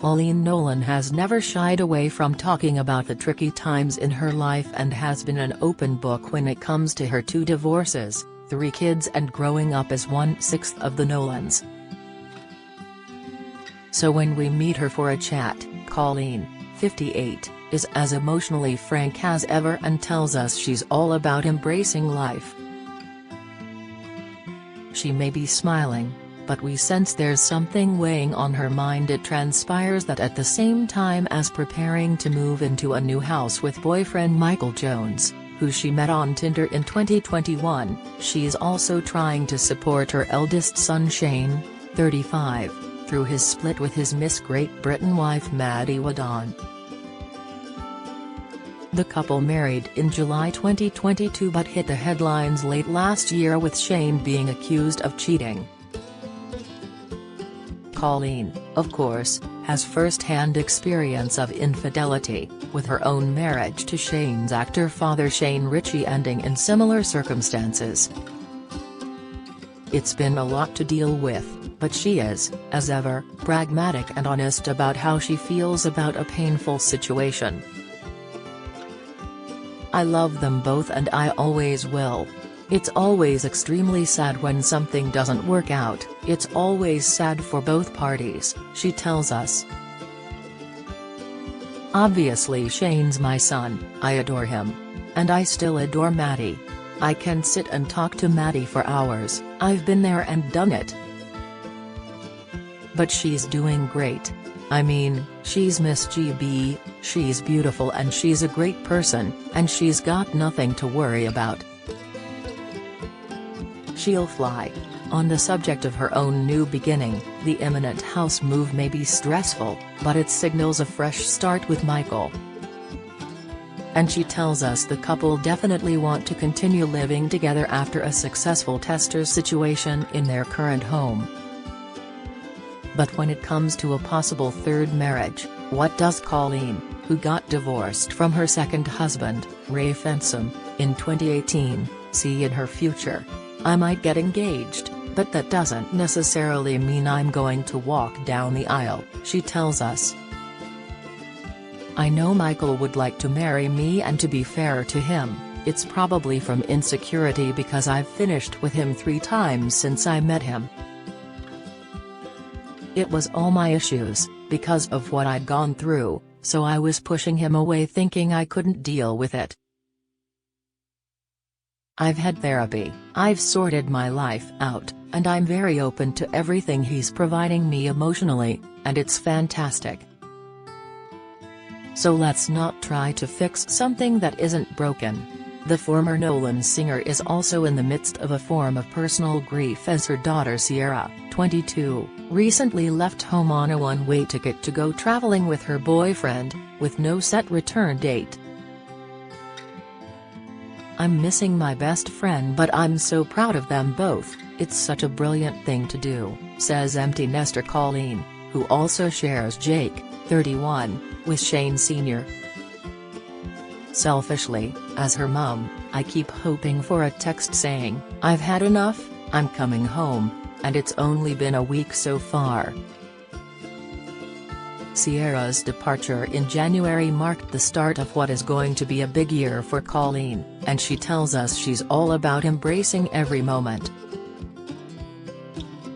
Coleen Nolan has never shied away from talking about the tricky times in her life and has been an open book when it comes to her 2 divorces, 3 kids and growing up as 1/6 of the Nolans. So when we meet her for a chat, Coleen, 58, is as emotionally frank as ever and tells us she's all about embracing life. She may be smiling, but we sense there's something weighing on her mind. It transpires that at the same time as preparing to move into a new house with boyfriend Michael Jones, who she met on Tinder in 2021, she's also trying to support her eldest son Shane, 35, through his split with his Miss Great Britain wife Maddie Wadon. The couple married in July 2022 but hit the headlines late last year with Shane being accused of cheating. Coleen, of course, has first-hand experience of infidelity, with her own marriage to Shane's actor father Shane Richie ending in similar circumstances. It's been a lot to deal with, but she is, as ever, pragmatic and honest about how she feels about a painful situation. "I love them both and I always will. It's always extremely sad when something doesn't work out, it's always sad for both parties," she tells us. "Obviously Shane's my son, I adore him. And I still adore Maddie. I can sit and talk to Maddie for hours, I've been there and done it. But she's doing great. I mean, she's Miss GB, she's beautiful and she's a great person, and she's got nothing to worry about. She'll fly." On the subject of her own new beginning, the imminent house move may be stressful, but it signals a fresh start with Michael. And she tells us the couple definitely want to continue living together after a successful tester situation in their current home. But when it comes to a possible third marriage, what does Coleen, who got divorced from her second husband, Ray Fensom, in 2018, see in her future? "I might get engaged, but that doesn't necessarily mean I'm going to walk down the aisle," she tells us. "I know Michael would like to marry me, and to be fair to him, it's probably from insecurity because I've finished with him 3 times since I met him. It was all my issues, because of what I'd gone through, so I was pushing him away thinking I couldn't deal with it. I've had therapy, I've sorted my life out, and I'm very open to everything he's providing me emotionally, and it's fantastic. So let's not try to fix something that isn't broken." The former Nolan singer is also in the midst of a form of personal grief as her daughter Sierra, 22, recently left home on a one-way ticket to go traveling with her boyfriend, with no set return date. "I'm missing my best friend but I'm so proud of them both, it's such a brilliant thing to do," says empty nester Coleen, who also shares Jake, 31, with Shane Sr. "Selfishly, as her mum, I keep hoping for a text saying, 'I've had enough, I'm coming home,' and it's only been a week so far." Sierra's departure in January marked the start of what is going to be a big year for Coleen, and she tells us she's all about embracing every moment.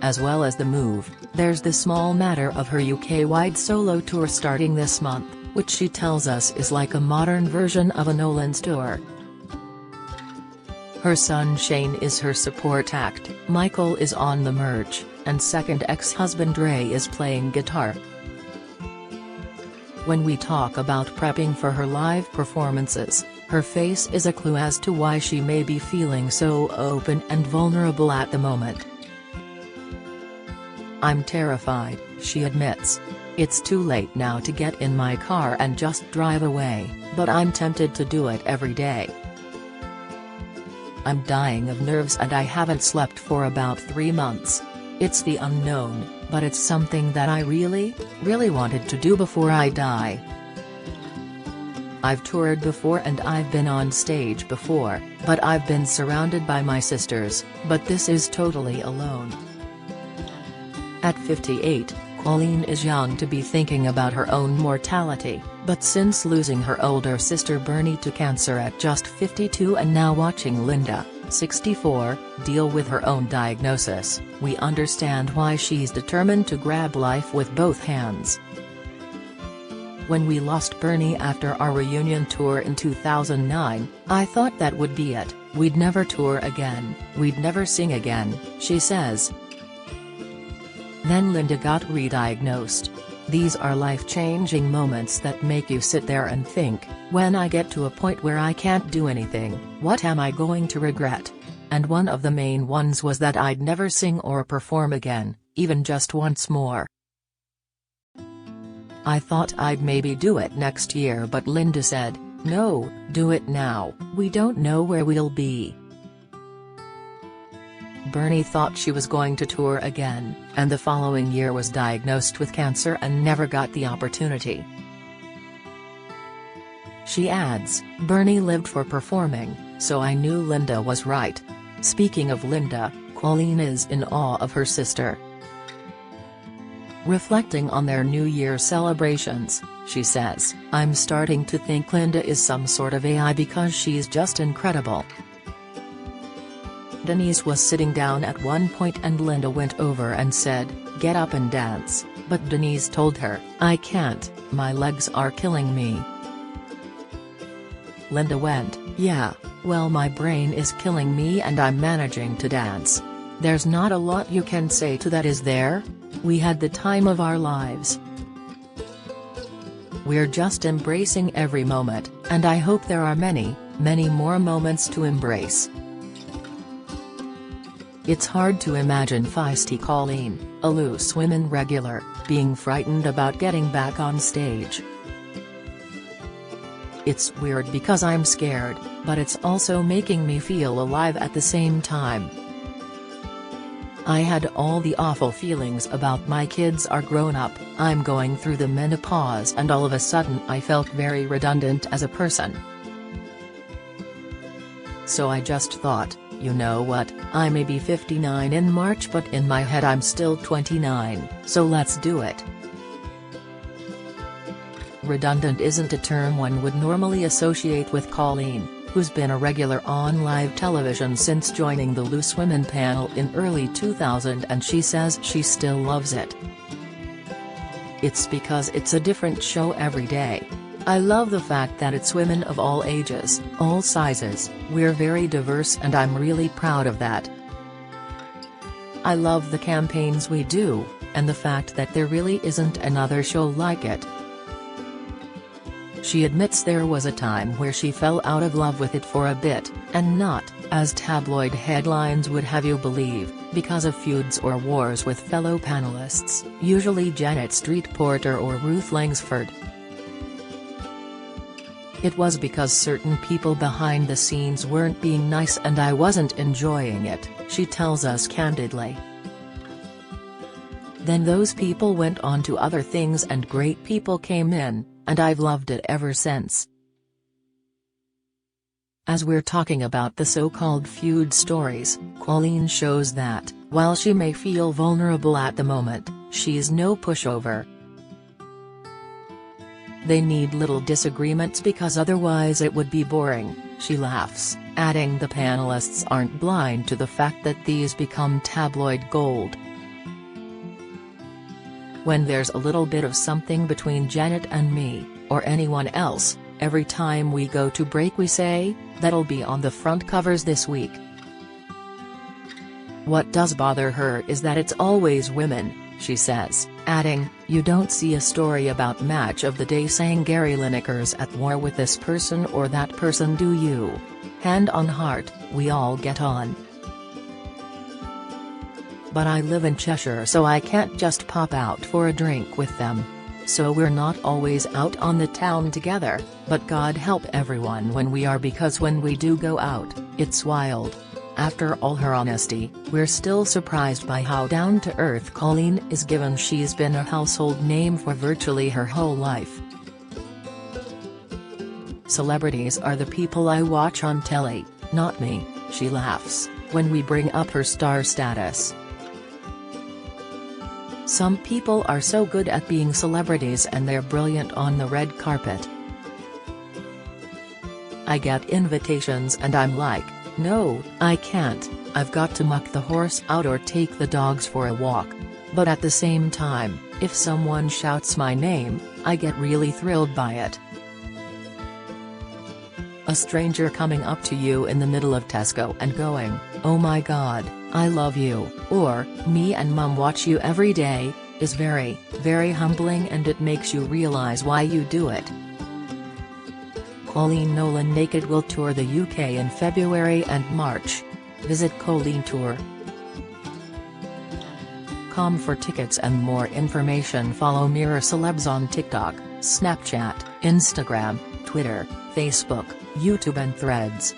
As well as the move, there's the small matter of her UK-wide solo tour starting this month, which she tells us is like a modern version of a Nolan's tour. Her son Shane is her support act, Michael is on the merch, and second ex-husband Ray is playing guitar. When we talk about prepping for her live performances, her face is a clue as to why she may be feeling so open and vulnerable at the moment. "I'm terrified," she admits. "It's too late now to get in my car and just drive away, but I'm tempted to do it every day. I'm dying of nerves and I haven't slept for about 3 months. It's the unknown, but it's something that I really wanted to do before I die. I've toured before and I've been on stage before, but I've been surrounded by my sisters, but this is totally alone." At 58, Coleen is young to be thinking about her own mortality, but since losing her older sister Bernie to cancer at just 52 and now watching Linda, 64, deal with her own diagnosis, we understand why she's determined to grab life with both hands. When we lost Bernie after our reunion tour in 2009, I thought that would be it, we'd never tour again, we'd never sing again, she says. Then Linda got re-diagnosed. These are life-changing moments that make you sit there and think, when I get to a point where I can't do anything, what am I going to regret? And one of the main ones was that I'd never sing or perform again, even just once more. I thought I'd maybe do it next year, but Linda said, no, do it now, we don't know where we'll be. Bernie thought she was going to tour again, and the following year was diagnosed with cancer and never got the opportunity. She adds, Bernie lived for performing, so I knew Linda was right. Speaking of Linda, Coleen is in awe of her sister. Reflecting on their New Year celebrations, she says, I'm starting to think Linda is some sort of AI because she's just incredible. Denise was sitting down at one point and Linda went over and said, get up and dance, but Denise told her, I can't, my legs are killing me. Linda went, yeah, well my brain is killing me and I'm managing to dance. There's not a lot you can say to that, is there? We had the time of our lives. We're just embracing every moment, and I hope there are many, many more moments to embrace. It's hard to imagine feisty Coleen, a Loose Women regular, being frightened about getting back on stage. It's weird because I'm scared, but it's also making me feel alive at the same time. I had all the awful feelings about my kids are grown up, I'm going through the menopause, and all of a sudden I felt very redundant as a person. So I just thought, you know what, I may be 59 in March but in my head I'm still 29, so let's do it. Redundant isn't a term one would normally associate with Coleen, who's been a regular on live television since joining the Loose Women panel in early 2000, and she says she still loves it. It's because it's a different show every day. I love the fact that it's women of all ages, all sizes, we're very diverse and I'm really proud of that. I love the campaigns we do, and the fact that there really isn't another show like it. She admits there was a time where she fell out of love with it for a bit, and not, as tabloid headlines would have you believe, because of feuds or wars with fellow panelists, usually Janet Street Porter or Ruth Langsford. It was because certain people behind the scenes weren't being nice and I wasn't enjoying it, she tells us candidly. Then those people went on to other things and great people came in, and I've loved it ever since. As we're talking about the so-called feud stories, Coleen shows that, while she may feel vulnerable at the moment, she's no pushover. They need little disagreements because otherwise it would be boring, she laughs, adding the panelists aren't blind to the fact that these become tabloid gold. When there's a little bit of something between Janet and me, or anyone else, every time we go to break we say, that'll be on the front covers this week. What does bother her is that it's always women, she says, adding, you don't see a story about match of the day saying Gary Lineker's at war with this person or that person, do you? Hand on heart, we all get on. But I live in Cheshire so I can't just pop out for a drink with them. So we're not always out on the town together, but God help everyone when we are, because when we do go out, it's wild. After all her honesty, we're still surprised by how down-to-earth Coleen is, given she's been a household name for virtually her whole life. Celebrities are the people I watch on telly, not me, she laughs, when we bring up her star status. Some people are so good at being celebrities and they're brilliant on the red carpet. I get invitations and I'm like, no, I can't, I've got to muck the horse out or take the dogs for a walk. But at the same time, if someone shouts my name, I get really thrilled by it. A stranger coming up to you in the middle of Tesco and going, "Oh my God, I love you," or, "Me and Mum watch you every day," is very, very humbling, and it makes you realize why you do it. Coleen Nolan Naked will tour the UK in February and March. Visit ColeenTour.com for tickets and more information. Follow Mirror Celebs on TikTok, Snapchat, Instagram, Twitter, Facebook, YouTube and Threads.